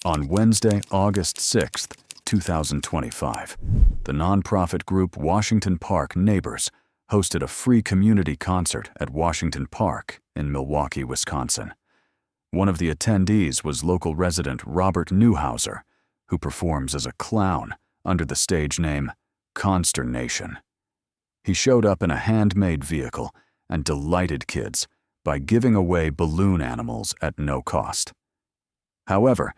On Wednesday, August 6th, 2025, the nonprofit group Washington Park Neighbors hosted a free community concert at Washington Park in Milwaukee, Wisconsin. One of the attendees was local resident Robert Newhouser, who performs as a clown under the stage name Consternation. He showed up in a handmade vehicle and delighted kids by giving away balloon animals at no cost. However,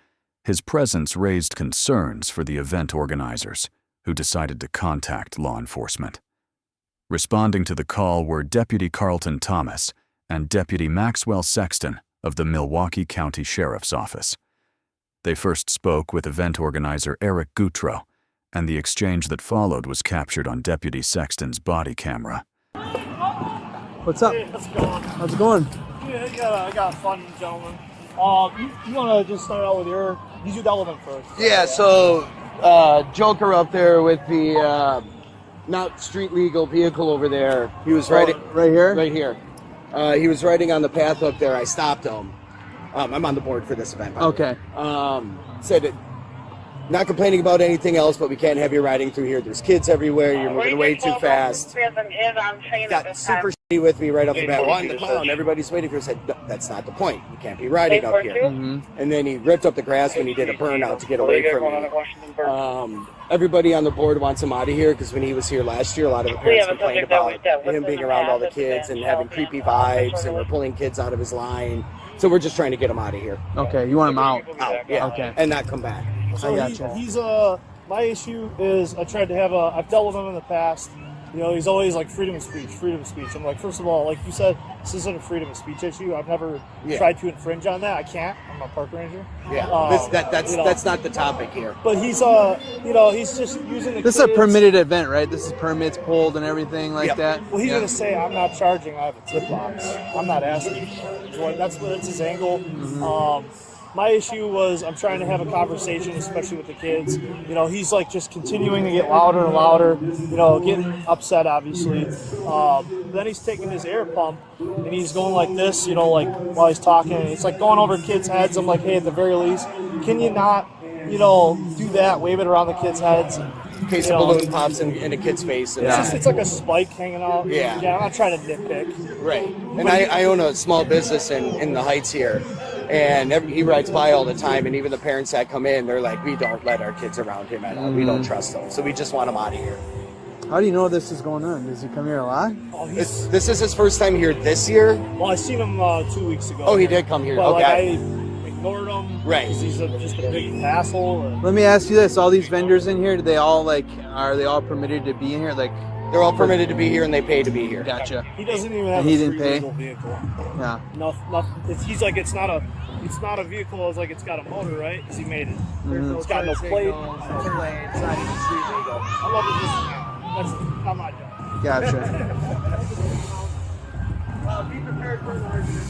his presence raised concerns for the event organizers, who decided to contact law enforcement. Responding to the call were Deputy Carlton Thomas and Deputy Maxwell Sexton of the Milwaukee County Sheriff's Office. They first spoke with event organizer Eric Goutreau, and the exchange that followed was captured on Deputy Sexton's body camera. What's up? Hey, how's it going? How's it going? Yeah, I got a fun gentleman. You want to just start out with your... You do the element first. Yeah, so Joker up there with the not street legal vehicle over there. He was riding... Right here? Right here. He was riding on the path up there. I stopped him. I'm on the board for this event. Okay. Said it, not complaining about anything else, but we can't have you riding through here. There's kids everywhere. You're moving way too fast. Got super shitty with me right off the bat. Well, I'm the clown. Everybody's waiting for us. Said, "No, that's not the point. You can't be riding up here." Mm-hmm. And then he ripped up the grass when he did a burnout to get away from me. Everybody on the board wants him out of here because when he was here last year, a lot of the parents complained about him being around all the kids and having creepy vibes, and we're pulling kids out of his line. So we're just trying to get him out of here. Okay, you want him out? Out, yeah. Okay. And not come back. So he's my issue is I've dealt with him in the past. You know, he's always like freedom of speech. I'm like, first of all, like you said, this isn't a freedom of speech issue. I've never tried to infringe on that. I can't. I'm a park ranger. Yeah, that's not the topic here. But he's he's just using the This is a permitted event, right? This is permits pulled and everything like that? Well, he's gonna say I'm not charging. I have a tip box. I'm not asking. That's his angle. Mm-hmm. My issue was I'm trying to have a conversation, especially with the kids. You know, he's like just continuing to get louder and louder, you know, getting upset, obviously. Then he's taking his air pump and he's going like this, you know, like while he's talking. It's like going over kids' heads. I'm like, hey, at the very least, can you not, you know, do that, wave it around the kids' heads? In case a balloon pops in a kid's face. And it's like a spike hanging out. Yeah. I'm not trying to nitpick. Right. And I own a small business in the Heights here. And he rides by all the time, and even the parents that come in, they're like, we don't let our kids around him at all. We don't trust them. So we just want him out of here. How do you know this is going on? Does he come here a lot? Oh, this is his first time here this year. Well, I seen him 2 weeks ago. Oh, he did come here. But Okay. like, I ignored him. Right. Because he's just a big asshole. Let me ask you this. All these vendors in here, are they all permitted to be in here? Like, they're all permitted to be here, and they pay to be here. Gotcha. He doesn't even have He a didn't pay? legal vehicle. Yeah. He's like, it's not a vehicle. It's like it's got a motor, right? Because he made it. It's got no plate. It's not even street legal. I love it. That's not my job. Gotcha. Be prepared for an argument.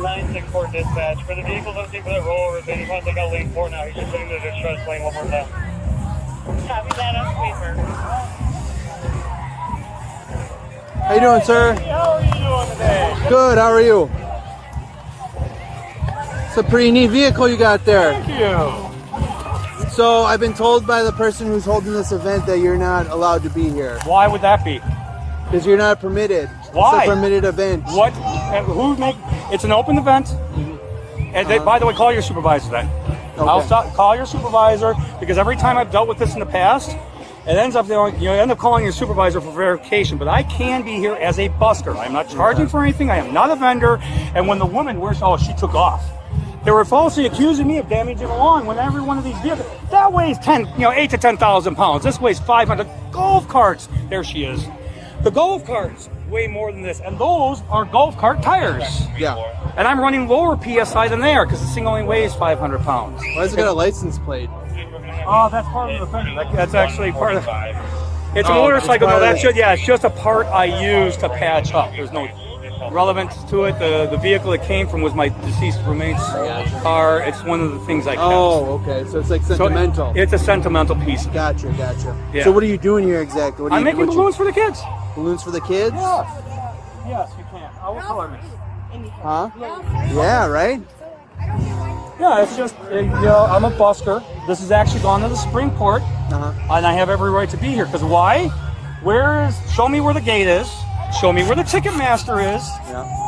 964 dispatch. For the vehicle listening for that rollover, they just want to take out lane 4 now. He's just sitting there to try to lane one more time. Copy that on paper. How you doing, sir? How are you doing today? Good. How are you? It's a pretty neat vehicle you got there. Thank you. So I've been told by the person who's holding this event that you're not allowed to be here Why would that be? because you're not permitted. Why? It's a permitted event. What? And who make? It's an open event. And they, by the way, call your supervisor then. Call your supervisor because every time I've dealt with this in the past, it ends up you end up calling your supervisor for verification. But I can be here as a busker. I'm not charging for anything. I am not a vendor. And when the woman she took off. They were falsely accusing me of damaging the lawn when every one of these vehicles that weighs 8 to 10,000 pounds. This weighs 500. Golf carts. There she is. The golf carts weigh more than this, and those are golf cart tires. Yeah. And I'm running lower PSI than they are because this thing only weighs 500 pounds. Why has it got a license plate? Oh, that's part of the fender. That's actually part of. It's a Oh, motorcycle. it's No, part of it's just a part I use to patch up. There's no relevance to it. The vehicle it came from was my deceased roommate's car. It's one of the things I kept. Oh, okay. So it's like sentimental. It's a sentimental piece. Gotcha. Yeah. So what are you doing here exactly? I'm making balloons for the kids. Balloons for the kids? Yes, you can. What color? Huh? Yeah, right? Yeah, it's just, I'm a busker. This has actually gone to the Supreme Court, Uh-huh. and I have every right to be here. Because why? Show me where the gate is. Show me where the ticket master is. Yeah.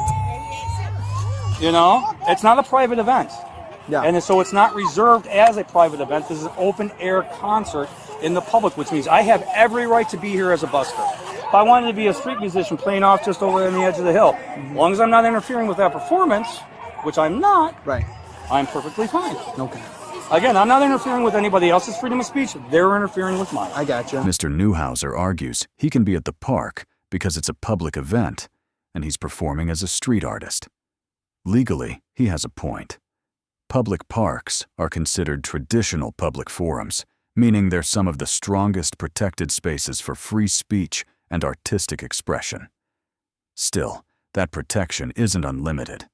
It's not a private event. Yeah. And so it's not reserved as a private event. This is an open air concert in the public, which means I have every right to be here as a busker. If I wanted to be a street musician playing off just over on the edge of the hill, as long as I'm not interfering with that performance, which I'm not, Right. I'm perfectly fine. Okay. Again, I'm not interfering with anybody else's freedom of speech. They're interfering with mine. I gotcha. Mr. Newhouser argues he can be at the park because it's a public event and he's performing as a street artist. Legally, he has a point. Public parks are considered traditional public forums, meaning they're some of the strongest protected spaces for free speech and artistic expression. Still, that protection isn't unlimited.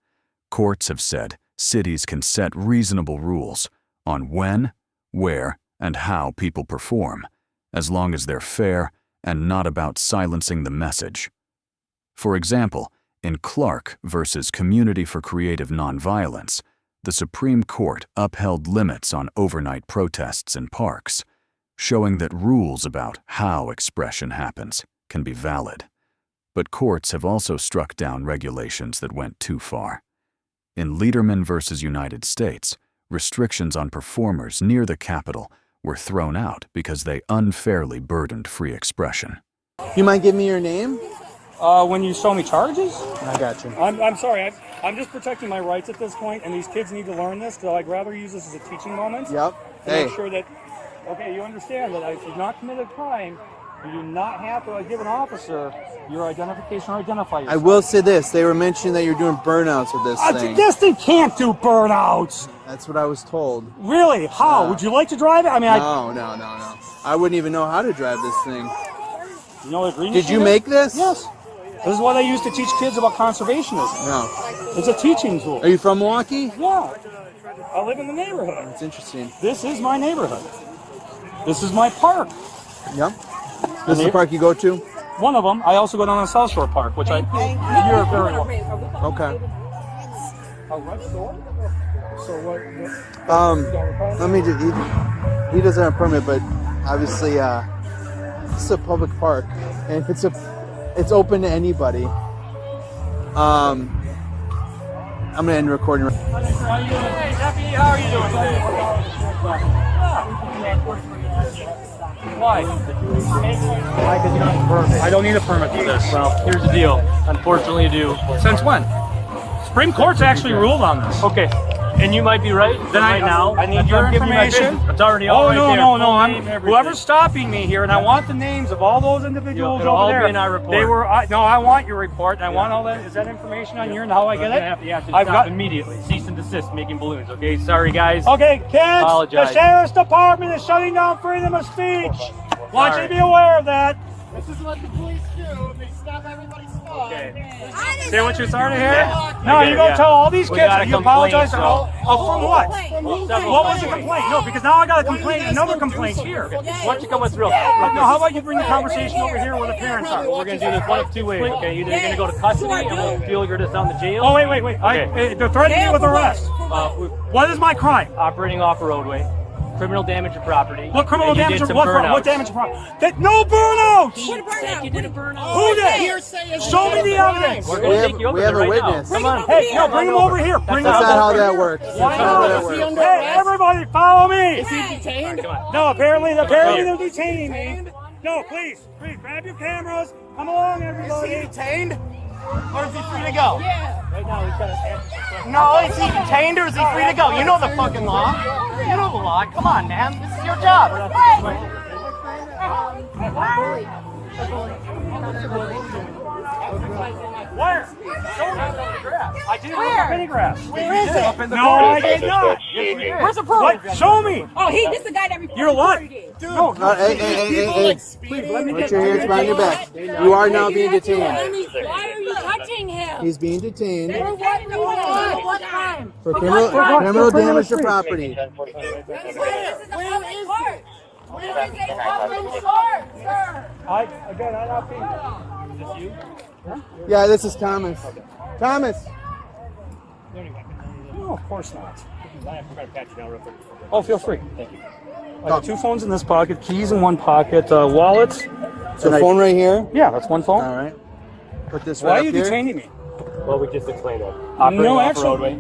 Courts have said cities can set reasonable rules on when, where, and how people perform, as long as they're fair and not about silencing the message. For example, in Clark versus Community for Creative Nonviolence, the Supreme Court upheld limits on overnight protests in parks, showing that rules about how expression happens can be valid. But courts have also struck down regulations that went too far. In Lederman versus United States, restrictions on performers near the Capitol were thrown out because they unfairly burdened free expression. You mind giving me your name? When you show me charges? I gotcha. I'm sorry. I'm just protecting my rights at this point, and these kids need to learn this, so I'd rather use this as a teaching moment. Yep. To Hey. make sure that, okay, you understand that if you've not committed a crime, you do not have to give an officer your identification or identify yourself. I will say this. They were mentioning that you're doing burnouts with this thing. This thing can't do burnouts. That's what I was told. Really? How? Would you like to drive it? I mean, No. I wouldn't even know how to drive this thing. you know what green Did you sheet is? make this? Yes. This is what I use to teach kids about conservationism. No. It's a teaching tool. Are you from Milwaukee? Yeah. I live in the neighborhood. That's interesting. This is my neighborhood. This is my park. Yep. This is the park you go to? One of them. I also go down to South Shore Park, which you're very welcome. Okay. A red store? So what? Let me just. He doesn't have a permit, but obviously, it's a public park, and it's open to anybody. I'm gonna end the recording. How are you doing? Hey, Jeffy, how are you doing today? Why? Because you're not a permit. I don't need a permit for this. Well, here's the deal. Unfortunately, you do. Since when? Supreme Court's actually ruled on this. Okay. And you might be right. Then right now. I need your I'm giving you my information. business. It's already all right there. No. Full name, everything. Whoever's stopping me here, and I want the names of all those individuals It'll over all there. be in our report. They were. I want your report. And I want all that. Is that information on here and how I get it? You have to I've stop got. immediately. Cease and desist making balloons. Okay. Sorry, guys. Okay, kids. Apologize. The sheriff's department is shutting down freedom of speech. Want you to be aware of that. This is what the police do. They stop everybody's fun. Okay. See what you started here? Yeah. No, you go Yeah. tell all these We kids got that a you complaint, apologize. so- From what? Several What was the complaints. complaint? No, because now I got a complaint, another complaint here. Why don't you come with real? No, how about you bring the conversation over here where the parents are? We're going to do this one of two ways, okay? Either you're going to go to custody and we'll feel you're just down to jail. Oh, wait. Okay. They're threatening me with arrest. What is my crime? Operating off a roadway, criminal damage to property. What criminal and you damage? did some What burnouts. damage to property? No burnouts! You did a burnout. Who did? Show me the evidence. We're going to take you over we have there a right witness. now. Come on. Hey, no, bring him over here. Bring him That's not how over that here. works. Why That's not how that not? works. Hey, everybody, follow me. Is he detained? No, apparently they're detaining me. No, please, grab your cameras. Come along, everybody. Is he detained? Or is he free to go? Right now, he's got to No, is he detained or is he free to go? You know the fucking law. You know the law. Come on, man. This is your job. Where? I did it with the mini grass. Where is it? No, I did not. Where's the proof? What? Show me. Oh, this is the guy that reported. You're what? No. Hey. Put your hands behind your back. You are now being detained. Why are you touching him? He's being detained For what reason? What crime? for criminal damage to property. This is a public court. This is a public court, sir. I not being. Is this you? Yeah, this is Thomas. Thomas, No, of course not. I'm trying to patch you down real quick. Oh, feel free. Thank you. I got 2 phones in this pocket, keys in one pocket, wallets. So phone right here. Yeah, that's one phone. All right. Put this Why right are you up here. detaining me? Well, we just explained that. Operating No, off actually- roadway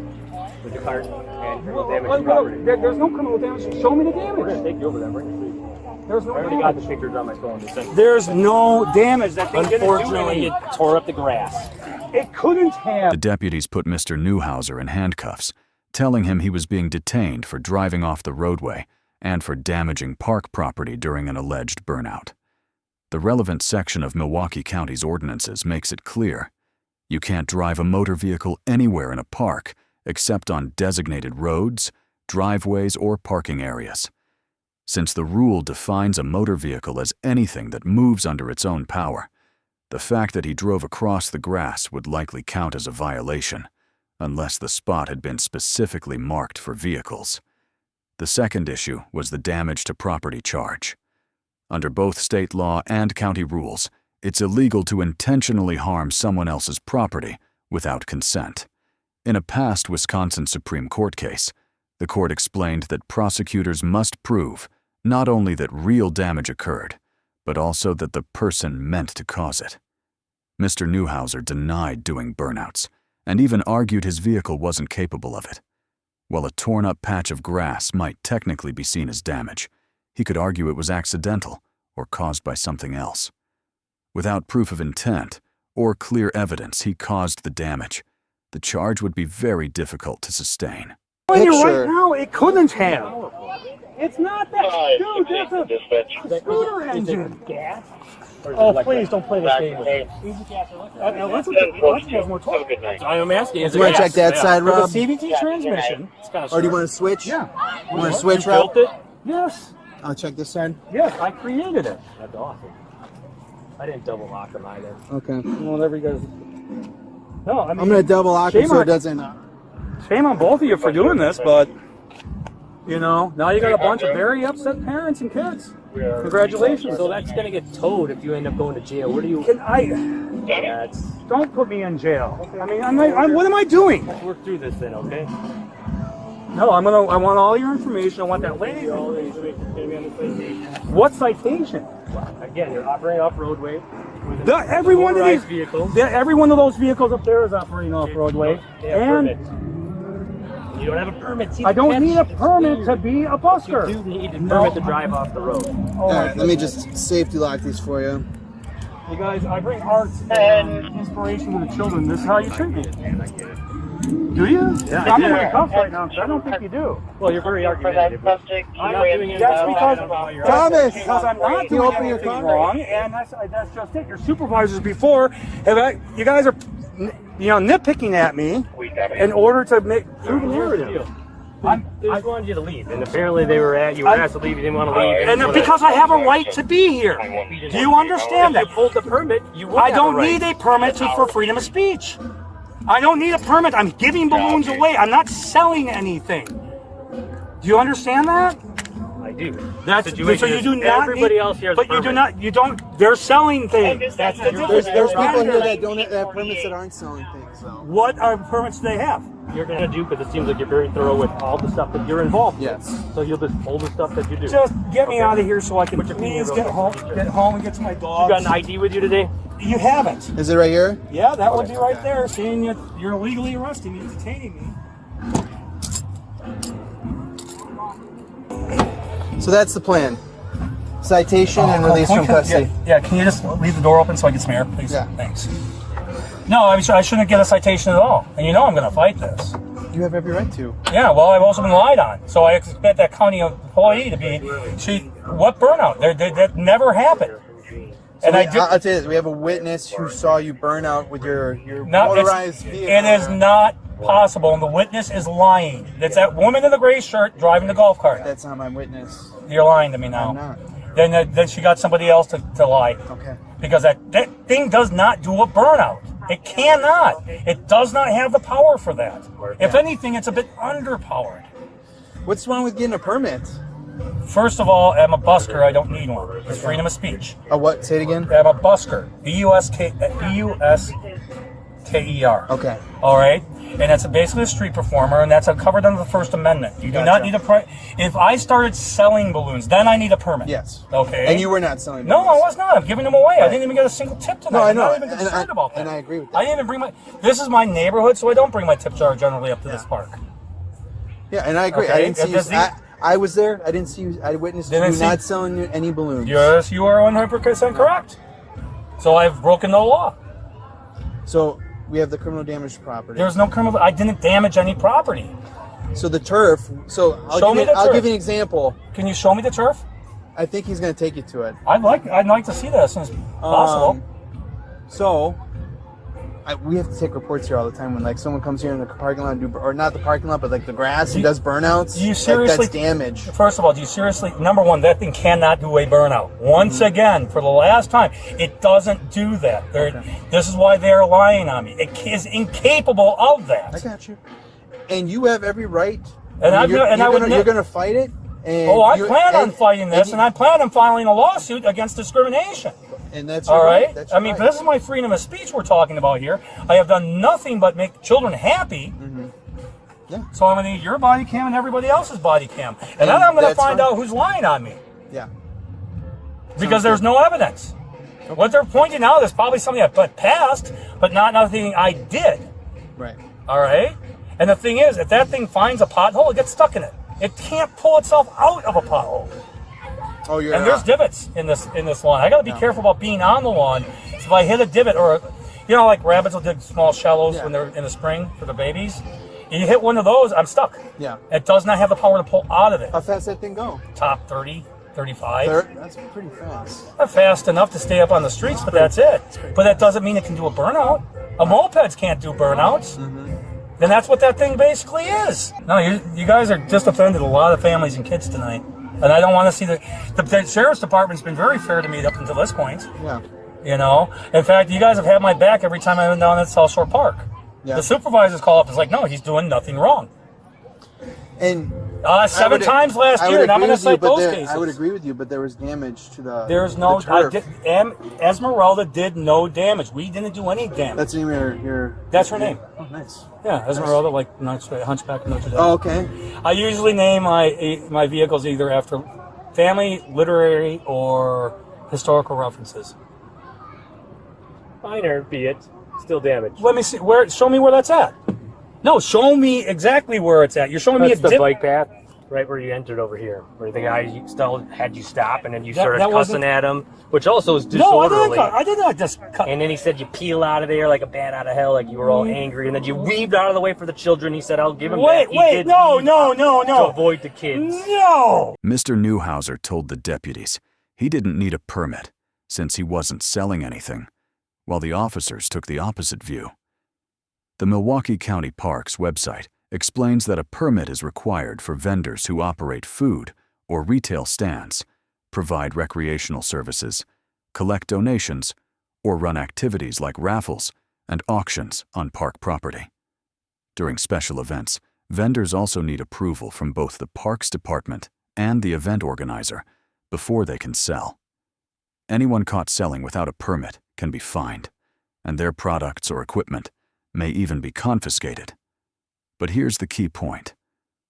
with the cart and criminal damage Well, to property. there's no criminal damage. Show me the We're going to damage. take you over that. We're going to There's I no already got the damage. pictures on my phone. To send. There's no damage. That thing didn't do Unfortunately, it anything. tore up the grass. It couldn't have. The deputies put Mr. Newhouser in handcuffs, telling him he was being detained for driving off the roadway and for damaging park property during an alleged burnout. The relevant section of Milwaukee County's ordinances makes it clear you can't drive a motor vehicle anywhere in a park except on designated roads, driveways, or parking areas. Since the rule defines a motor vehicle as anything that moves under its own power, the fact that he drove across the grass would likely count as a violation, unless the spot had been specifically marked for vehicles. The second issue was the damage to property charge. Under both state law and county rules, it's illegal to intentionally harm someone else's property without consent. In a past Wisconsin Supreme Court case, the court explained that prosecutors must prove not only that real damage occurred, but also that the person meant to cause it. Mr. Newhouser denied doing burnouts, and even argued his vehicle wasn't capable of it. While a torn-up patch of grass might technically be seen as damage, he could argue it was accidental or caused by something else. Without proof of intent or clear evidence he caused the damage, the charge would be very difficult to sustain. Telling you Picture. right now, it couldn't have. It's not that. Dude, that's a scooter engine. Gas? Oh, please don't play this game with me. Let's have more talk. I'm asking. Is You want to check that side, With a Rob? CVT transmission. It's kind of Or do you want to switch? Yeah. You want to switch, You Rob? built it? Yes. I'll check this side. Yes, I created it. That's awesome. I didn't double lock them either. Okay. Whatever you guys. No, I mean, I'm gonna double lock it shame so on- it doesn't. Shame on both of you for doing this, but you know, now you got a bunch of very upset parents and kids. Congratulations. So that's gonna get towed if you end up going to jail. Where do you? Can I? That's. Don't put me in jail. I mean, what am I doing? Let's work through this then, okay? No, I want all your information. I want that lady's All the information. information's gonna be on the PlayStation. What citation? Again, you're operating off roadway. with Every one of motorized these vehicles. every one of those vehicles up there is operating off roadway, They have and permits. You don't have a permit. See, I the don't catch? need a permit to be a busker. You do need a permit to drive off the road. Oh, All right, let me just safety lock these for you. You guys, I bring art and inspiration to the children. This is how you treat me. Do you? Yeah, I'm I in do. my cuffs right now because I don't think you do. Well, you're very argumentative. but I'm not doing it. That's because Thomas! because I'm not Can you doing open your anything car? wrong, and that's just it. Your supervisors before, you guys are, nitpicking at me in order to make prove the narrative. They just wanted you to leave, and apparently they were asked to leave. You didn't want to leave, And because I have a right to be here. Do you understand if that? you pulled the permit, you would I have don't a right. need a permit for freedom of speech. I don't need a permit. I'm giving balloons away. I'm not selling anything. Do you understand that? I do. That's Situation so you is do not. Everybody need, else here has but a you do permit. not. You don't. They're selling things. That's the difference. There's people here that don't have permits that aren't selling things. So. What are permits do they have? You're gonna do because it seems like you're very thorough with all the stuff that you're involved in. Yes. So you'll just pull the stuff that you do. Just get me out of here so I can Put your please finger get real home and get to my You dogs. got an ID with you today? You haven't. Is it right here? Yeah, that would be right there. Seeing you're illegally arresting me, detaining me. So that's the plan. Citation and release from custody. Yeah, can you just leave the door open so I can some air, please? Yeah. Thanks. No, I shouldn't get a citation at all. And you know I'm going to fight this. You have every right to. Yeah, well, I've also been lied on. So I expect that county employee to be, what burnout? That never happened. And I'll tell you this: we have a witness who saw you burn out with your motorized vehicle. It is not possible, and the witness is lying. It's that woman in the gray shirt driving the golf cart. That's not my witness. You're lying to me now. I'm not. Then she got somebody else to lie. Okay. Because that thing does not do a burnout. It cannot. It does not have the power for that. If anything, it's a bit underpowered. What's wrong with getting a permit? First of all, I'm a busker. I don't need one. It's freedom of speech. A what? Say it again. I'm a busker. B-U-S-K-E-R. Okay. All right? and that's basically a street performer, and that's covered under the First Amendment. You do not need a if I started selling balloons, then I need a permit. Yes. Okay. And you were not selling No, balloons. I was not. I'm giving them away. I didn't even get a single tip tonight. No, I know. I'm not even concerned about that. And I agree with that. I didn't even bring my. This is my neighborhood, so I don't bring my tip jar generally up to this park. Yeah, and I agree. Okay, I didn't see you. does the- I was there. I didn't see you. I witnessed you Didn't see- not selling any balloons. Yes, you are 100% correct. So I've broken the law. So we have the criminal damage to property. There's no criminal. I didn't damage any property. So the turf. So Show me the I'll turf. give you an example. Can you show me the turf? I think he's going to take you to it. I'd like to see that as soon as possible. So we have to take reports here all the time when like someone comes here in the parking lot and or not the parking lot, but like the grass and does burnouts. Do you seriously? That's damage. First of all, do you seriously? Number one, that thing cannot do a burnout. Once again, for the last time, it doesn't do that. This is why they're lying on me. It is incapable of that. I got you. And you have every right. And you're you're going to fight it. And I plan on fighting this, and I plan on filing a lawsuit against discrimination. And that's all right. That's I mean, this is my freedom of speech we're talking about here. I have done nothing but make children happy. Mm-hmm. Yeah. So I'm going to need your body cam and everybody else's body cam, and then I'm going to find out who's lying on me. Yeah. Because there's no evidence. Okay. What they're pointing out is probably something I put past, but not nothing I did. Right. All right. And the thing is, if that thing finds a pothole, it gets stuck in it. It can't pull itself out of a pothole. Oh, you're and there's divots in this lawn. I got to be careful about being on the lawn. So if I hit a divot, or like rabbits will dig small shallows when they're in the spring for the babies. You hit one of those, I'm stuck. Yeah. It does not have the power to pull out of it. How fast that thing go? Top 30, 35. That's pretty fast. Not fast enough to stay up on the streets, but that's it. But that doesn't mean it can do a burnout. Mopeds can't do burnouts. Mm-hmm. Then that's what that thing basically is. No, you guys are just offended a lot of families and kids tonight. And I don't want to see the sheriff's department's been very fair to me up until this point. Yeah. In fact, you guys have had my back every time I've been down at South Shore Park. Yeah. The supervisors call up and it's like, no, he's doing nothing wrong. And 7 times last year, and I'm going to cite those cases. I would agree with you, but there was damage to the. There's no. The turf. Esmeralda did no damage. We didn't do any damage. That's the name of your. That's her name. Oh, nice. Yeah, Esmeralda, like Hunchback of Notre Dame. Oh, okay. I usually name my vehicles either after family, literary, or historical references. Minor, be it, still damaged. Let me see. Show me where that's at. No, show me exactly where it's at. You're showing me That's the bike path, right where you entered over here, where the guy still had you stop, and then you started cussing at him, which also is disorderly. No, I did not just cut. And then he said you peel out of there like a bat out of hell, like you were all angry, and then you weaved out of the way for the children. He said, "I'll give him that." No. To avoid the kids. No. Mr. Newhouser told the deputies he didn't need a permit since he wasn't selling anything, while the officers took the opposite view. The Milwaukee County Parks website explains that a permit is required for vendors who operate food or retail stands, provide recreational services, collect donations, or run activities like raffles and auctions on park property. During special events, vendors also need approval from both the Parks Department and the event organizer before they can sell. Anyone caught selling without a permit can be fined, and their products or equipment may even be confiscated. But here's the key point.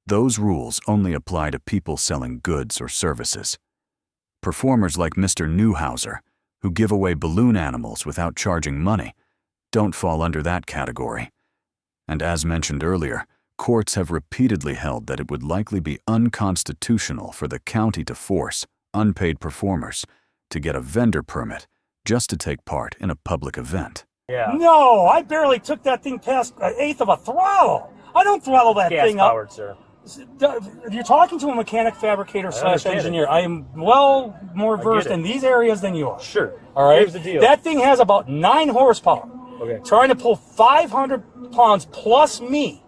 Those rules only apply to people selling goods or services. Performers like Mr. Newhouser, who give away balloon animals without charging money, don't fall under that category. And as mentioned earlier, courts have repeatedly held that it would likely be unconstitutional for the county to force unpaid performers to get a vendor permit just to take part in a public event. Yeah. No, I barely took that thing past an eighth of a throttle. I don't throttle that thing up. Gas-powered, sir. You're talking to a mechanic, fabricator / engineer. I am well more versed in these areas than you are. Sure. All right. Here's the deal. That thing has about 9 horsepower. Okay. Trying to pull 500 pounds plus me.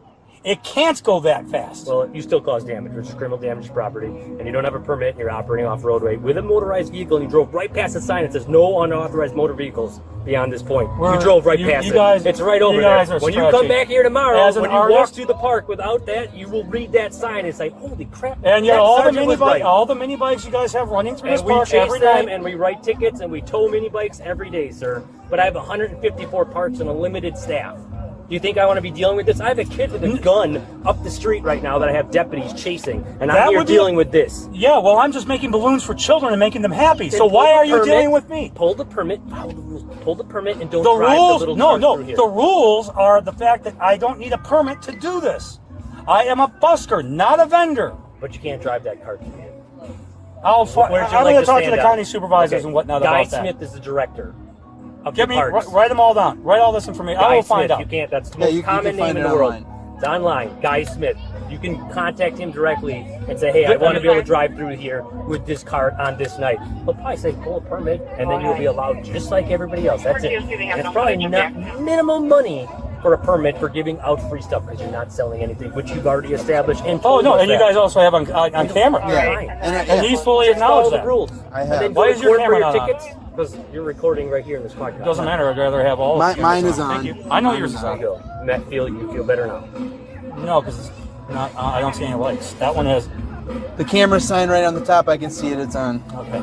It can't go that fast. Well, you still cause damage, which is criminal damage to property, and you don't have a permit, and you're operating off roadway with a motorized vehicle, and you drove right past the sign that says no unauthorized motor vehicles beyond this point. You drove right past it. It's right over there. When you come back here tomorrow, when you walk through the park without that, you will read that sign and say, holy crap. And yeah, all the mini bikes you guys have running through this park every night. And we write tickets, and we tow mini bikes every day, sir. But I have 154 parks and a limited staff. Do you think I want to be dealing with this? I have a kid with a gun up the street right now that I have deputies chasing, and I'm here dealing with this. Yeah, well, I'm just making balloons for children and making them happy. So why are you dealing with me? Pull the permit, follow the rules. Pull the permit and don't The drive rules, the little no, truck no. through here. The rules are the fact that I don't need a permit to do this. I am a busker, not a vendor. But you can't drive that cart through here. I'm Where'd you going like to to talk to stand the up? county supervisors Okay. and whatnot Guy about that. Smith is the director of Give the me, parks. write them all down. Write all this information. I Guy will find Smith, out. You can't. That's the Yeah, most you can common find name in it the world. online. It's online. Guy Smith. You can contact him directly and say, "Hey, I want to be able to drive through here with this cart on this night." He'll probably say, "Pull a permit," and then you'll be allowed just like everybody else. That's it. And it's probably not minimum money for a permit for giving out free stuff because you're not selling anything, which you've already established. And Oh, told no, us and you that. guys also have on camera. Fine. And he's fully Just follow acknowledged the that. rules. I have. And then Why go is your report for camera your not on? tickets because you're recording right here in this podcast. Doesn't matter. I'd rather have all of Mine is Thank on. you. I know Mine yours is is There on. you go. Matt, you feel better now. No, because it's not. I don't see any lights. That one has. The camera sign right on the top. I can see it. It's on. Okay.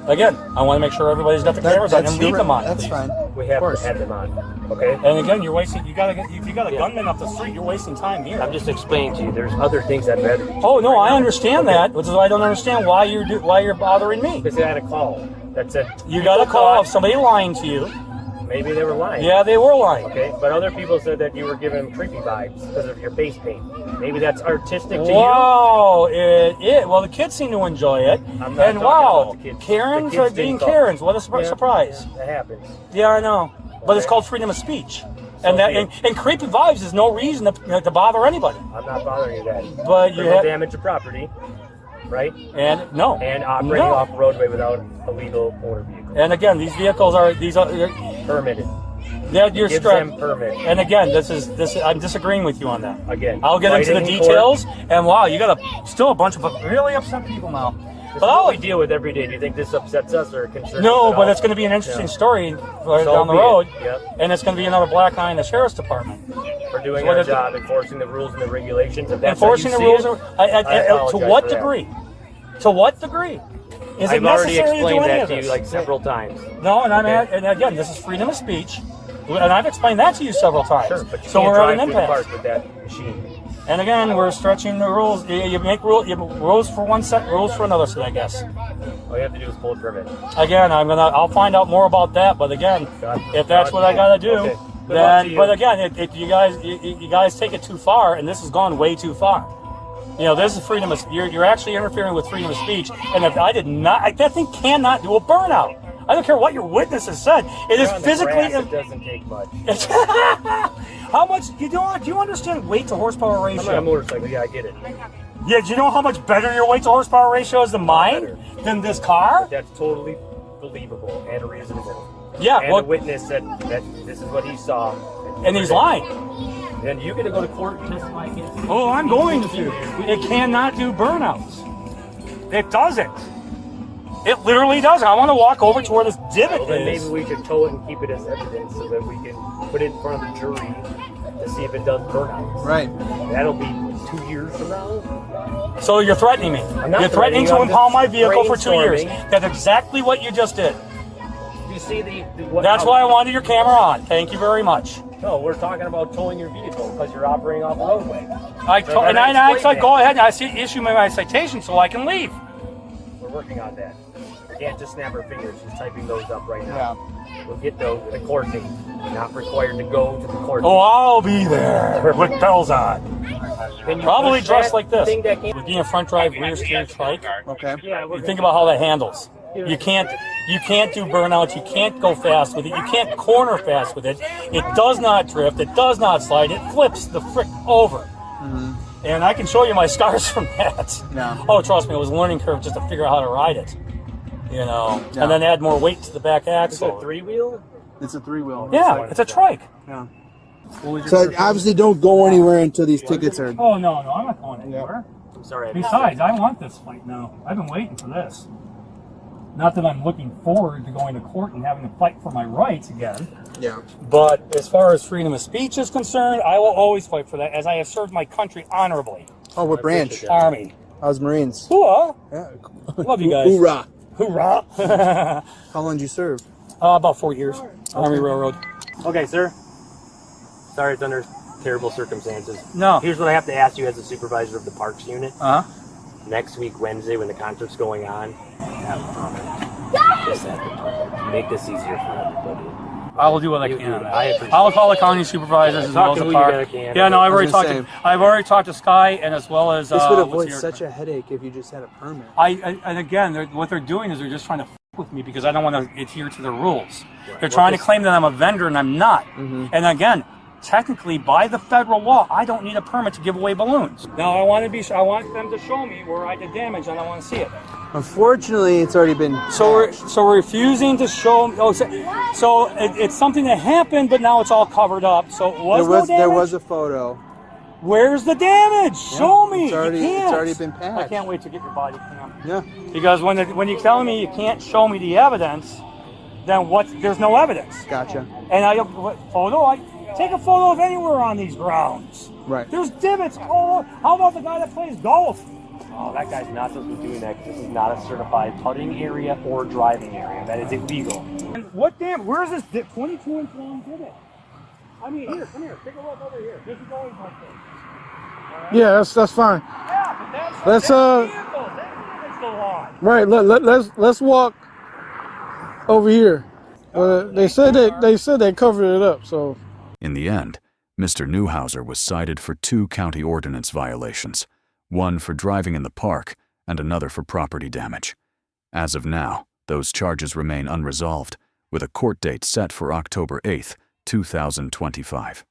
Again, I want to make sure everybody's got the cameras on and leave them on. That's please. fine. We have course. to have them on. Okay? And again, you're wasting. You gotta get. If you got a gunman up the street, you're wasting time here. I'm just explaining to you. There's other things that matter. Oh no, I understand that, which is why I don't understand why you're bothering me. Because I had a call that said You got a call of somebody lying to you. Maybe they were lying. Yeah, they were lying. Okay, but other people said that you were giving them creepy vibes because of your face paint. Maybe that's artistic to Wow, well, the kids seem to enjoy it, I'm not and talking wow, about the kids. Karens The kids are being didn't talk. Karens. What a you. Yeah, surprise! That happens. Yeah, I know, but it's called freedom of speech, and be it. creepy vibes is no reason to bother anybody. I'm not bothering you that. But you Criminal have damage to property, right? and no, And operating no. off the roadway without a legal motor vehicle. And again, these vehicles are Permitted. you're Gives strapped. them permit. And again, this is I'm disagreeing with you on that. Again, I'll get into the fighting in court. details, and wow, you got still a bunch of really upset people now. This is But what I'll we deal with every day. Do you think this upsets us or concerns us No, at but all? it's going to be an interesting Yeah. story So down the be it. road, Yep. and it's going to be another black eye in the sheriff's department. We're doing So what our if- job, enforcing the rules and the regulations. If that's Enforcing how the you rules, see it, to apologize what for that. degree? To what degree? Is it I've already necessary to do explained any that of to you this? like several times. No, and Okay. and again, this is freedom of speech, and I've explained that to you several times. Sure, but you so can't we're at drive an through the impasse. park with that machine. And again, we're stretching the rules. You make rules for one set, rules for another set, I guess. All you have to do is pull a permit. Again, I'll find out more about that. But again, if that's what I gotta do, Okay. Good luck to then. you. But again, you guys take it too far, and this has gone way too far. You know, this is freedom of. You're actually interfering with freedom of speech, and if I did not, that thing cannot do a burnout. I don't care what your witnesses said. It is On the physically. grass, it doesn't take much. How much do you understand weight to horsepower I'm on a ratio? motorcycle. Yeah, I get it. Yeah, do you know how much better your weight to horsepower ratio is than mine? better. Than this car? That's totally believable and reasonable. Yeah, And well, the witness said that this is what he saw. and he's lying. Then you get to go to court and testify against him. Oh, I'm going to. It cannot do burnouts. It doesn't. It literally doesn't. I want to walk over to where this divot Well, then is. maybe we should tow it and keep it as evidence so that we can put it in front of the jury to see if it does burnouts. Right. That'll be 2 years from now. So you're threatening me. I'm not You're threatening threatening to you, I'm impound my just vehicle for 2 years. brainstorming. That's exactly what you just did. You see That's why I wanted your camera on. Thank you very much. No, we're talking about towing your vehicle because you're operating off the roadway. I explained go that. ahead and I issue my citation so I can leave. We're working on that. We can't just snap our fingers. She's typing those up right now. Yeah. We'll get those at the court date. Not required to go to the court date. Oh, I'll be there with bells on. Can you Probably push dressed that like this. thing that came- With being a front drive rear steer trike. Okay. Yeah, we're You think about how that handles. You can't do burnouts. You can't go fast with it. You can't corner fast with it. It does not drift. It does not slide. It flips the frick over. And I can show you my scars from that. Yeah. Oh, trust me, it was a learning curve just to figure out how to ride it. You know, Yeah. and then add more weight to the back Is it a axle. 3-wheel? It's a 3-wheel. Yeah, it's a trike. Yeah. So obviously, don't go anywhere until these tickets are. Oh no, I'm not going anywhere. I'm sorry. Besides, I want this fight now. I've been waiting for this. Not that I'm looking forward to going to court and having to fight for my rights again. Yeah. But as far as freedom of speech is concerned, I will always fight for that, as I have served my country honorably. Oh, what branch? Army. How's Marines? Hoorah! Yeah. Love you guys. Hoorah! Hoorah! How long did you serve? About 4 years. Army Railroad. Okay, sir. Sorry, it's under terrible circumstances. No. Here's what I have to ask you as a supervisor of the parks unit. Next week, Wednesday, when the concert's going on, have a permit. Just have the permit. Make this easier for everybody. I will do what I can. I appreciate I'll call the county supervisors as well as the park. Yeah, no, I've already talked to Sky and as well as. This would avoid such a headache if you just had a permit. And again, what they're doing is they're just trying to with me because I don't want to adhere to the rules. Right. They're trying to claim that I'm a vendor and I'm not. And again, technically by the federal law, I don't need a permit to give away balloons. Now I want them to show me where I did damage and I want to see it. Unfortunately, it's already been. So we're refusing to show. So it's something that happened, but now it's all covered up. So it was no damage. There was a photo. Where's the damage? Show me. It's already been patched. I can't wait to get your body cam. Yeah. Because when you're telling me you can't show me the evidence, then there's no evidence. Gotcha. And take a photo of anywhere on these grounds. Right. There's divots. Oh, how about the guy that plays golf? Oh, that guy's not supposed to be doing that because this is not a certified putting area or driving area. That is illegal. And where is this 22-inch long divot? I mean, here, come here. Take a look over here. This is always my thing. Yeah, that's fine. Yeah, but let's that's the law. Right. Let's walk over here. They said they covered it up. So in the end, Mr. Newhouser was cited for 2 county ordinance violations, one for driving in the park and another for property damage. As of now, those charges remain unresolved, with a court date set for October 8th, 2025.